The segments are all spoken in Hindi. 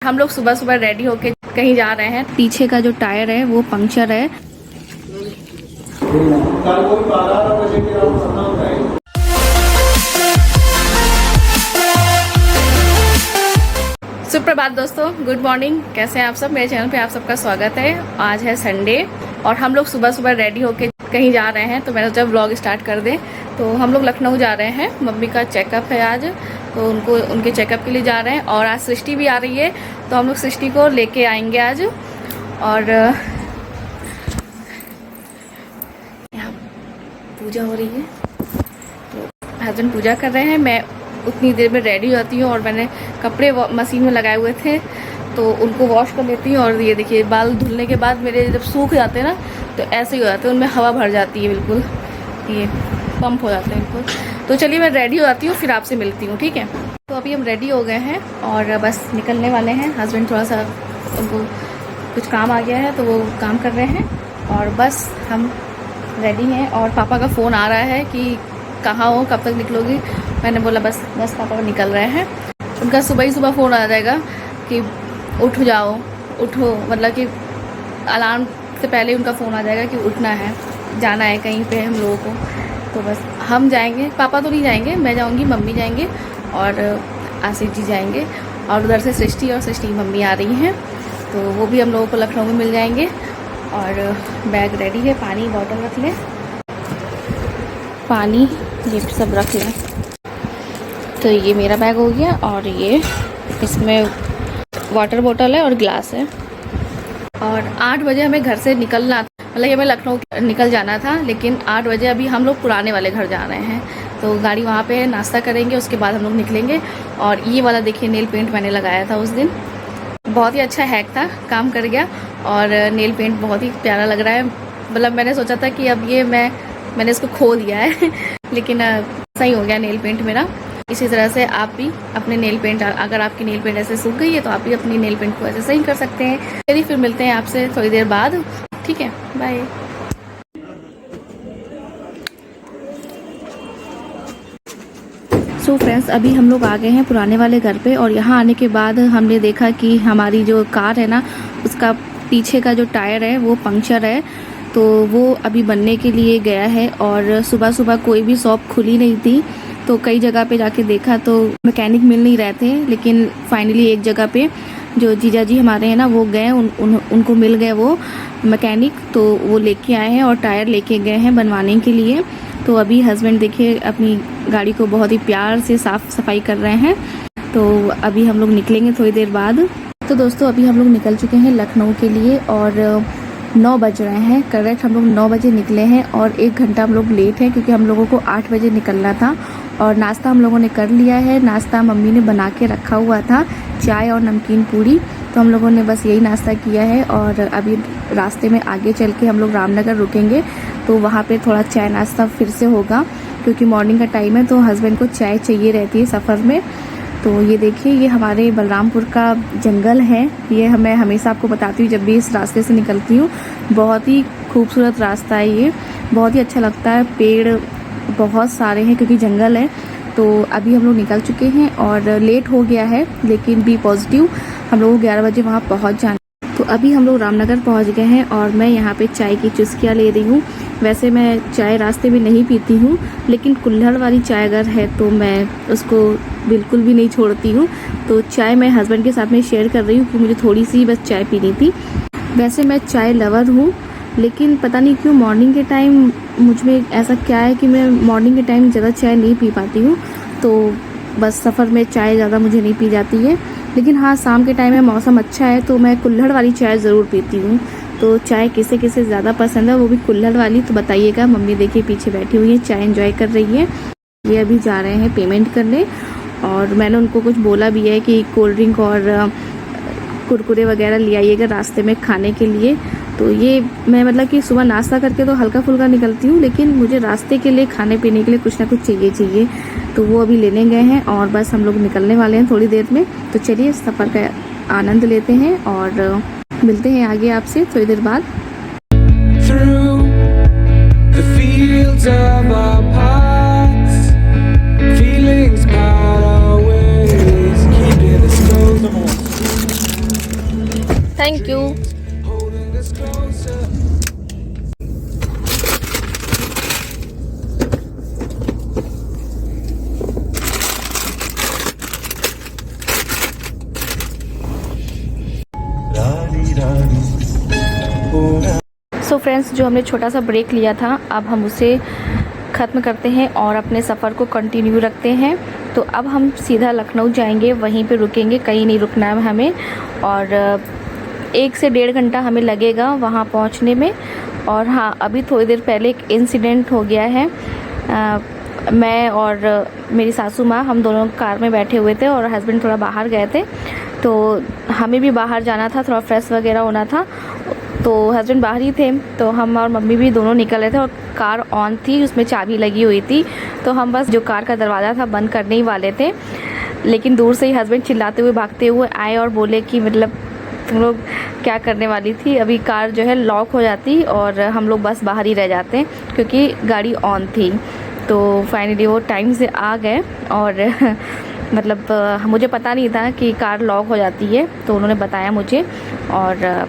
हम लोग सुबह सुबह रेडी होके कहीं जा रहे हैं। पीछे का जो टायर है वो पंक्चर है। सुप्रभात दोस्तों, गुड मॉर्निंग। कैसे हैं आप सब? मेरे चैनल पे आप सबका स्वागत है। आज है संडे और हम लोग सुबह सुबह रेडी होके कहीं जा रहे हैं, तो मैंने सोचा व्लॉग स्टार्ट कर दें। तो हम लोग लखनऊ जा रहे हैं, मम्मी का चेकअप है आज, तो उनके चेकअप के लिए जा रहे हैं। और आज सृष्टि भी आ रही है, तो हम लोग सृष्टि को लेके आएंगे आज। और यहाँ पूजा हो रही है, तो हस्बैंड पूजा कर रहे हैं। मैं उतनी देर में रेडी हो जाती हूँ और मैंने कपड़े मशीन में लगाए हुए थे, तो उनको वॉश कर लेती हूँ। और ये देखिए, बाल धुलने के बाद मेरे जब सूख जाते हैं ना, तो ऐसे ही हो जाते हैं, उनमें हवा भर जाती है, बिल्कुल ये पंप हो जाते हैं बिल्कुल। तो चलिए मैं रेडी हो जाती हूँ, फिर आपसे मिलती हूँ, ठीक है? तो अभी हम रेडी हो गए हैं और बस निकलने वाले हैं। हस्बैंड थोड़ा सा, उनको कुछ काम आ गया है, तो वो काम कर रहे हैं और बस हम रेडी हैं। और पापा का फ़ोन आ रहा है कि कहाँ हो, कब तक निकलोगी? मैंने बोला बस पापा निकल रहे हैं। उनका सुबह ही सुबह फ़ोन आ जाएगा कि उठ जाओ, उठो, मतलब कि अलार्म से पहले उनका फ़ोन आ जाएगा कि उठना है, जाना है कहीं पे हम लोगों को। तो बस हम जाएंगे, पापा तो नहीं जाएंगे, मैं जाऊंगी, मम्मी जाएंगे और आशीष जी जाएंगे। और उधर से सृष्टि और सृष्टि की मम्मी आ रही हैं, तो वो भी हम लोगों को लखनऊ में मिल जाएंगे। और बैग रेडी है, पानी बॉटल रख लें, पानी ये सब रख लें। तो ये मेरा बैग हो गया और ये इसमें वाटर बोतल है और ग्लास है। और 8 बजे हमें घर से निकलना, मतलब हमें लखनऊ निकल जाना था, लेकिन 8 बजे अभी हम लोग पुराने वाले घर जा रहे हैं। तो गाड़ी वहाँ पे है, नाश्ता करेंगे, उसके बाद हम लोग निकलेंगे। और ये वाला देखिए नेल पेंट मैंने लगाया था उस दिन, बहुत ही अच्छा हैक था, काम कर गया। और नेल पेंट बहुत ही प्यारा लग रहा है। मतलब मैंने सोचा था कि अब ये मैंने इसको खो दिया है लेकिन सही हो गया नेल पेंट मेरा। इसी तरह से आप भी अपने नेल पेंट, अगर आपकी नेल पेंट ऐसे सूख गई है तो आप भी अपनी नेल पेंट को ऐसे सही कर सकते हैं। चलिए फिर मिलते हैं आपसे थोड़ी देर बाद, ठीक है? बाय। सो फ्रेंड्स, अभी हम लोग आ गए हैं पुराने वाले घर पे। और यहाँ आने के बाद हमने देखा कि हमारी जो कार है ना, उसका पीछे का जो टायर है वो पंक्चर है, तो वो अभी बनने के लिए गया है। और सुबह सुबह कोई भी शॉप खुली नहीं थी, तो कई जगह पे जाके देखा तो मैकेनिक मिल नहीं रहे थे। लेकिन फाइनली एक जगह पे जो जीजा जी हमारे हैं ना, वो गए, उनको मिल गए वो मैकेनिक, तो वो लेके आए हैं और टायर लेके गए हैं बनवाने के लिए। तो अभी हस्बैंड देखिए अपनी गाड़ी को बहुत ही प्यार से साफ़ सफाई कर रहे हैं। तो अभी हम लोग निकलेंगे थोड़ी देर बाद। तो दोस्तों अभी हम लोग निकल चुके हैं लखनऊ के लिए और 9 बज रहे हैं करेक्ट। हम लोग 9 बजे निकले हैं और 1 घंटा हम लोग लेट हैं, क्योंकि हम लोगों को 8 बजे निकलना था। और नाश्ता हम लोगों ने कर लिया है। नाश्ता मम्मी ने बना के रखा हुआ था, चाय और नमकीन पूरी, तो हम लोगों ने बस यही नाश्ता किया है। और अभी रास्ते में आगे चल के हम लोग रामनगर रुकेंगे, तो वहाँ पे थोड़ा चाय नाश्ता फिर से होगा, क्योंकि मॉर्निंग का टाइम है, तो हस्बैंड को चाय चाहिए रहती है सफ़र में। तो ये देखिए, ये हमारे बलरामपुर का जंगल है। ये मैं हमेशा आपको बताती हूँ जब भी इस रास्ते से निकलती हूँ। बहुत ही खूबसूरत रास्ता है ये, बहुत ही अच्छा लगता है। पेड़ बहुत सारे हैं क्योंकि जंगल है। तो अभी हम लोग निकल चुके हैं और लेट हो गया है, लेकिन बी पॉजिटिव, हम लोग 11 बजे वहाँ पहुँच जाना। तो अभी हम लोग रामनगर पहुँच गए हैं और मैं यहाँ पे चाय की चुस्कियाँ ले रही हूँ। वैसे मैं चाय रास्ते में नहीं पीती हूँ, लेकिन कुल्हड़ वाली चाय अगर है तो मैं उसको बिल्कुल भी नहीं छोड़ती हूँ। तो चाय मैं हस्बैंड के साथ में शेयर कर रही हूँ कि मुझे थोड़ी सी बस चाय पीनी थी। वैसे मैं चाय लवर हूँ, लेकिन पता नहीं क्यों मॉर्निंग के टाइम मुझ में ऐसा क्या है कि मैं मॉर्निंग के टाइम ज़्यादा चाय नहीं पी पाती हूँ। तो बस सफ़र में चाय ज़्यादा मुझे नहीं पी जाती है। लेकिन हाँ, शाम के टाइम में मौसम अच्छा है तो मैं कुल्हड़ वाली चाय ज़रूर पीती हूँ। तो चाय किसे किसे ज़्यादा पसंद है, वो भी कुल्हड़ वाली, तो बताइएगा। मम्मी देखिए पीछे बैठी हुई है, चाय एंजॉय कर रही है। ये अभी जा रहे हैं पेमेंट करने, और मैंने उनको कुछ बोला भी है कि कोल्ड ड्रिंक और कुरकुरे वगैरह ले आइएगा रास्ते में खाने के लिए। तो ये मैं मतलब कि सुबह नाश्ता करके तो हल्का फुल्का निकलती हूँ, लेकिन मुझे रास्ते के लिए खाने पीने के लिए कुछ ना कुछ चाहिए। तो वो अभी लेने गए हैं और बस हम लोग निकलने वाले हैं थोड़ी देर में। तो चलिए सफ़र का आनंद लेते हैं और मिलते हैं आगे आपसे थोड़ी देर बाद। Thank you. सो फ्रेंड्स, जो हमने छोटा सा ब्रेक लिया था अब हम उसे ख़त्म करते हैं और अपने सफ़र को कंटिन्यू रखते हैं। तो अब हम सीधा लखनऊ जाएंगे, वहीं पे रुकेंगे, कहीं नहीं रुकना है हमें। और 1 से 1.5 घंटा हमें लगेगा वहाँ पहुँचने में। और हाँ, अभी थोड़ी देर पहले एक इंसिडेंट हो गया है। मैं और मेरी सासू माँ हम दोनों कार में बैठे हुए थे और हस्बैंड थोड़ा बाहर गए थे, तो हमें भी बाहर जाना था, थोड़ा फ्रेश वगैरह होना था। तो हस्बैंड बाहर ही थे, तो हम और मम्मी भी दोनों निकल रहे थे और कार ऑन थी, उसमें चाबी लगी हुई थी। तो हम बस जो कार का दरवाज़ा था बंद करने ही वाले थे, लेकिन दूर से ही हस्बैंड चिल्लाते हुए भागते हुए आए और बोले कि मतलब तुम लोग क्या करने वाली थी, अभी कार जो है लॉक हो जाती और हम लोग बस बाहर ही रह जाते क्योंकि गाड़ी ऑन थी। तो फाइनली वो टाइम से आ गए और मतलब मुझे पता नहीं था कि कार लॉक हो जाती है, तो उन्होंने बताया मुझे और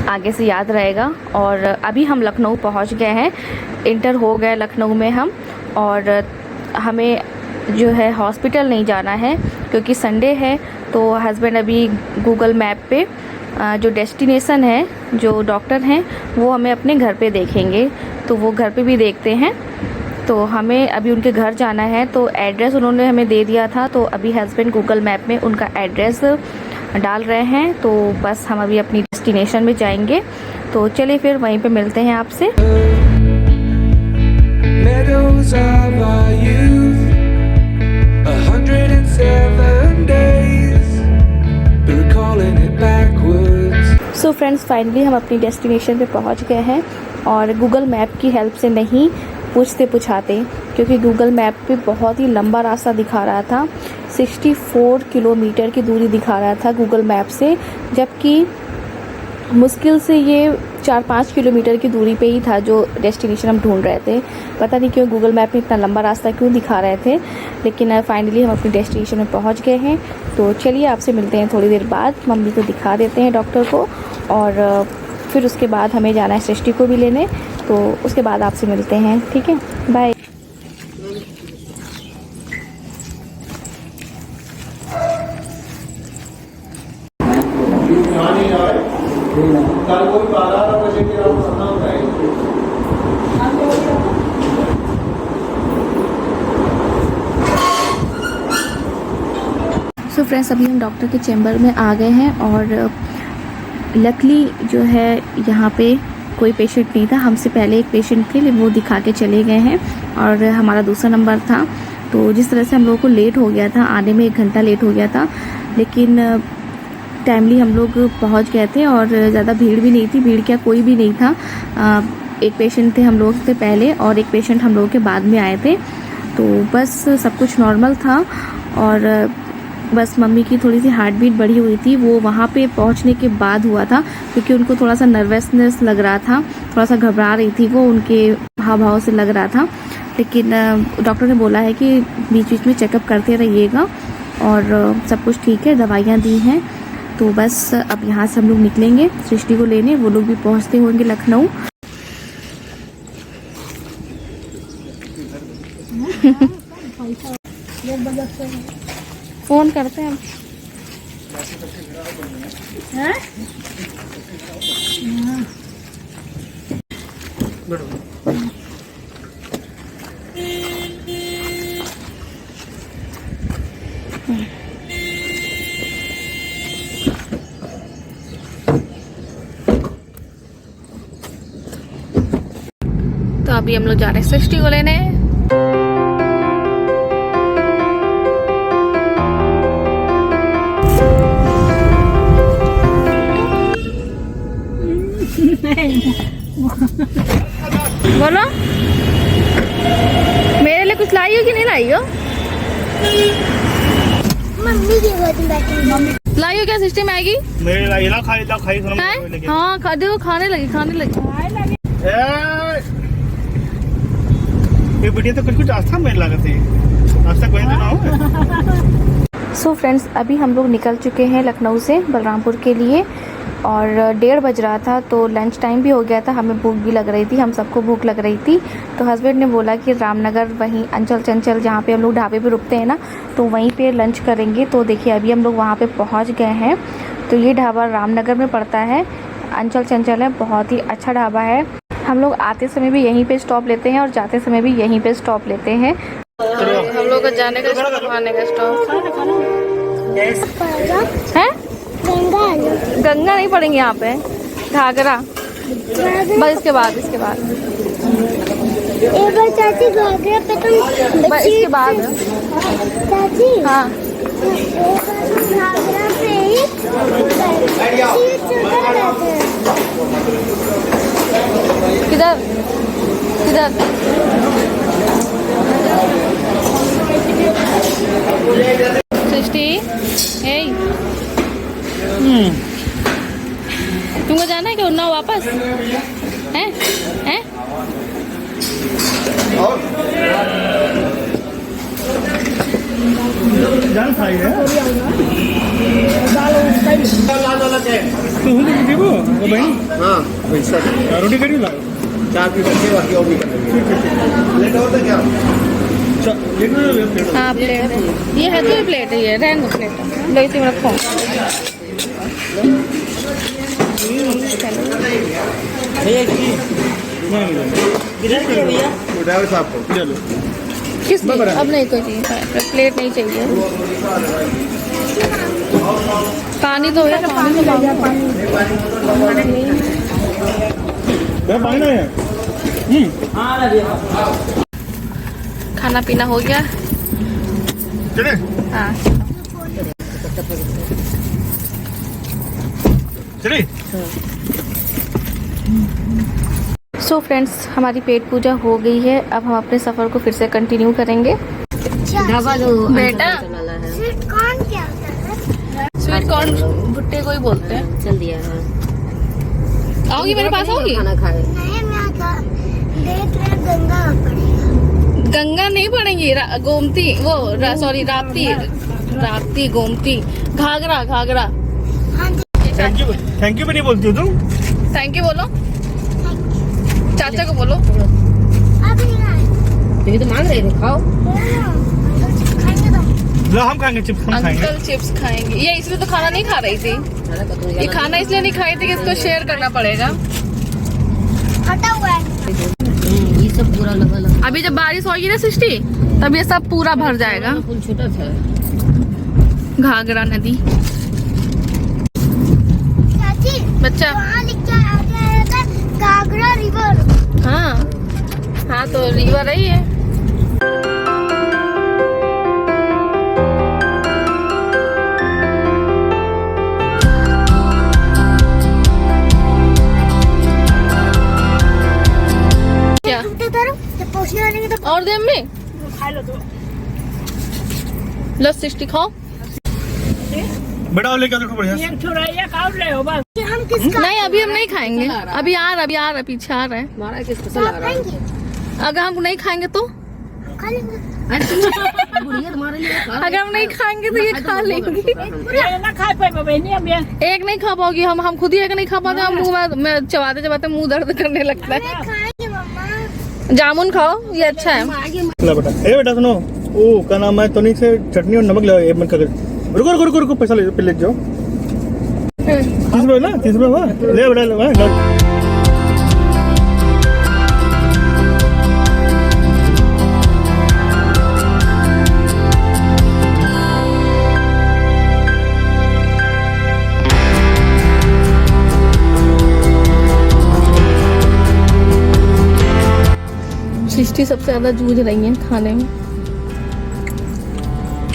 आगे से याद रहेगा। और अभी हम लखनऊ पहुंच गए हैं, इंटर हो गए लखनऊ में हम। और हमें जो है हॉस्पिटल नहीं जाना है क्योंकि संडे है, तो हस्बैंड अभी गूगल मैप पे जो डेस्टिनेशन है, जो डॉक्टर हैं वो हमें अपने घर पे देखेंगे, तो वो घर पे भी देखते हैं। तो हमें अभी उनके घर जाना है, तो एड्रेस उन्होंने हमें दे दिया था, तो अभी हस्बैंड गूगल मैप में उनका एड्रेस डाल रहे हैं। तो बस हम अभी अपनी डेस्टिनेशन में जाएंगे, तो चलिए फिर वहीं पे मिलते हैं आपसे। सो फ्रेंड्स, फाइनली हम अपनी डेस्टिनेशन पे पहुंच गए हैं और गूगल मैप की हेल्प से नहीं पूछते पूछाते, क्योंकि गूगल मैप पे बहुत ही लंबा रास्ता दिखा रहा था, 64 किलोमीटर की दूरी दिखा रहा था गूगल मैप से, जबकि मुश्किल से ये 4-5 किलोमीटर की दूरी पे ही था जो डेस्टिनेशन हम ढूंढ रहे थे। पता नहीं क्यों गूगल मैप में इतना लंबा रास्ता क्यों दिखा रहे थे, लेकिन फाइनली हम अपनी डेस्टिनेशन में पहुंच गए हैं। तो चलिए आपसे मिलते हैं थोड़ी देर बाद, मम्मी को दिखा देते हैं डॉक्टर को और फिर उसके बाद हमें जाना है सृष्टि को भी लेने, तो उसके बाद आपसे मिलते हैं, ठीक है, बाय। सो फ्रेंड्स, अभी हम डॉक्टर के चैम्बर में आ गए हैं और लकली जो है यहाँ पे कोई पेशेंट नहीं था। हमसे पहले एक पेशेंट थे, वो दिखा के चले गए हैं और हमारा दूसरा नंबर था। तो जिस तरह से हम लोगों को लेट हो गया था, आने में 1 घंटा लेट हो गया था, लेकिन टाइमली हम लोग पहुँच गए थे और ज़्यादा भीड़ भी नहीं थी। भीड़ क्या, कोई भी नहीं था। एक पेशेंट थे हम लोग से पहले और एक पेशेंट हम लोगों के बाद में आए थे, तो बस सब कुछ नॉर्मल था। और बस मम्मी की थोड़ी सी हार्ट बीट बढ़ी हुई थी, वो वहाँ पे पहुँचने के बाद हुआ था, क्योंकि उनको थोड़ा सा नर्वसनेस लग रहा था, थोड़ा सा घबरा रही थी वो, उनके हाव भाव से लग रहा था। लेकिन डॉक्टर ने बोला है कि बीच बीच में चेकअप करते रहिएगा और सब कुछ ठीक है, दवाइयाँ दी हैं। तो बस अब यहाँ से हम लोग निकलेंगे सृष्टि को लेने, वो लोग भी पहुँचते होंगे लखनऊ। फोन करते हैं तो अभी हम लोग जा रहे हैं सृष्टि को लेने। बोलो, मेरे लिए कुछ लाई हो कि नहीं लाई हो? मम्मी की गोदी बैठी। लाई हो क्या? सिस्टम में आएगी मेरे लाई ना, खाई तो खाई हाँ, खा दो, खाने लगी। ये बढ़िया तो कुछ आस्था मेरे लागत है, आस्था कोई तो ना हो। सो फ्रेंड्स, अभी हम लोग निकल चुके हैं लखनऊ से बलरामपुर के लिए और 1:30 बज रहा था, तो लंच टाइम भी हो गया था, हमें भूख भी लग रही थी, हम सबको भूख लग रही थी। तो हस्बैंड ने बोला कि रामनगर वहीं अंचल चंचल जहाँ पे हम लोग ढाबे पे रुकते हैं ना, तो वहीं पे लंच करेंगे। तो देखिए अभी हम लोग वहाँ पे पहुँच गए हैं। तो ये ढाबा रामनगर में पड़ता है, अंचल चंचल है, बहुत ही अच्छा ढाबा है। हम लोग आते समय भी यहीं पे स्टॉप लेते हैं और जाते समय भी यहीं पे स्टॉप लेते हैं। हम लोग का जाने का स्टॉप, आने का स्टॉप है। गंगा नहीं पड़ेंगे यहाँ पे, घाघरा बस, इसके बाद एक बार चाची घाघरा पे तुम बस इसके बाद। चाची हाँ घाघरा पे ही सीट चढ़ा रहते हैं। किधर किधर? सृष्टि, हे तुमको जाना है कि उन्ना वापस हैं? हैं? जान खाई है तो हूँ कि वो भाई। हाँ वैसा रोटी करी ला 4 पीस रखे, बाकी और भी कर लेंगे। लेट और क्या? हाँ प्लेट है, ये है तो ये प्लेट है, ये रहने दो प्लेट, लो इसी में रखो। ड्राइवर साहब को चलो किस लिए? अब नहीं कोई चाहिए, प्लेट नहीं चाहिए। पानी तो है, पानी तो पानी ना है। खाना पीना हो गया। चले हाँ चले। सो फ्रेंड्स, हमारी पेट पूजा हो गई है। अब हम अपने सफ़र को फिर से कंटिन्यू करेंगे। बेटा स्वीट कॉर्न क्या होता है? स्वीट कॉर्न भुट्टे को ही बोलते हैं। चल दिया है। आओगी मेरे पास, आओगी? खाना खाए नहीं मैं देख रहे गंगा पड़ेगा। गंगा नहीं पड़ेंगी, गोमती वो सॉरी राप्ती गोमती, घाघरा घाघरा। हाँ जी थैंक यू भी नहीं बोलती हो तुम। थैंक यू बोलो, चाचा को बोलो। अभी नहीं तुम तो मांग रहे थे, खाओ। खाएंगे तो लो हम खाएंगे, चिप्स हम खाएंगे। अंकल चिप्स खाएंगे। ये इसलिए तो खाना नहीं खा रही थी, ये खाना इसलिए नहीं खाई थी कि इसको शेयर करना पड़ेगा। फटा हुआ है। ये सब पूरा लगा लगा अभी जब बारिश होगी ना सृष्टि, तब ये सब पूरा भर जाएगा। फूल छोटा था। घाघरा नदी। चाची बच्चा वहाँ लिख के आगे आया था घाघरा रिवर। हाँ हाँ, तो रिवर है ये। क्या पूछने वाले के तो और दे में खा लो तो। लो सृष्टि खाओ। बेटा और लेके आओ, देखो बढ़िया से। कि हम किसका नहीं अभी हम नहीं खाएंगे, अभी आ रहा है, पीछे आ रहा है। हमारा किस तो आप खाएंगे? अगर हम नहीं खाएंगे तो, हम खा लेंगे। बुढ़िया तुम्हारे लिए खा अगर हम नहीं खाएंगे तो ये खा लेंगी। एक नहीं खा पाओगी, हम खुद ही एक नहीं खा पाते। हम मुंह में चबाते चबाते मुंह दर्द करने लगता है। खाएंगे मम्मा। जामुन खाओ, ये अच्छा है। ला बेटा, ए बेटा सुनो, ओ क्या नाम है, तोनी से चटनी और नमक ले, एक मिनट का। रुको पैसा ले जाओ। 30 रुपये ना, 30 रुपये हुआ, ले बेटा ले। सृष्टि सबसे ज्यादा जूझ रही है खाने में।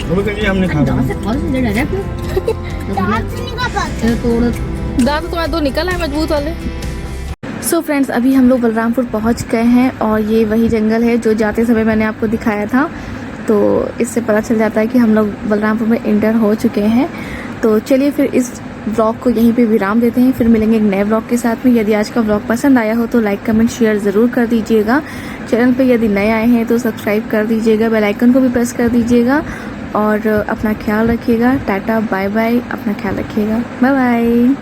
हमने खा दांत से नहीं खा पाते। दांत तुम्हारे दो निकल आए मजबूत वाले। सो फ्रेंड्स, अभी हम लोग बलरामपुर पहुंच गए हैं और ये वही जंगल है जो जाते समय मैंने आपको दिखाया था। तो इससे पता चल जाता है कि हम लोग बलरामपुर में एंटर हो चुके हैं। तो चलिए फिर इस व्लॉग को यहीं पे विराम देते हैं, फिर मिलेंगे एक नए व्लॉग के साथ में। यदि आज का व्लॉग पसंद आया हो तो लाइक कमेंट शेयर ज़रूर कर दीजिएगा। चैनल पे यदि नए आए हैं तो सब्सक्राइब कर दीजिएगा, बेल आइकन को भी प्रेस कर दीजिएगा और अपना ख्याल रखिएगा। टाटा बाय बाय, अपना ख्याल रखिएगा, बाय बाय।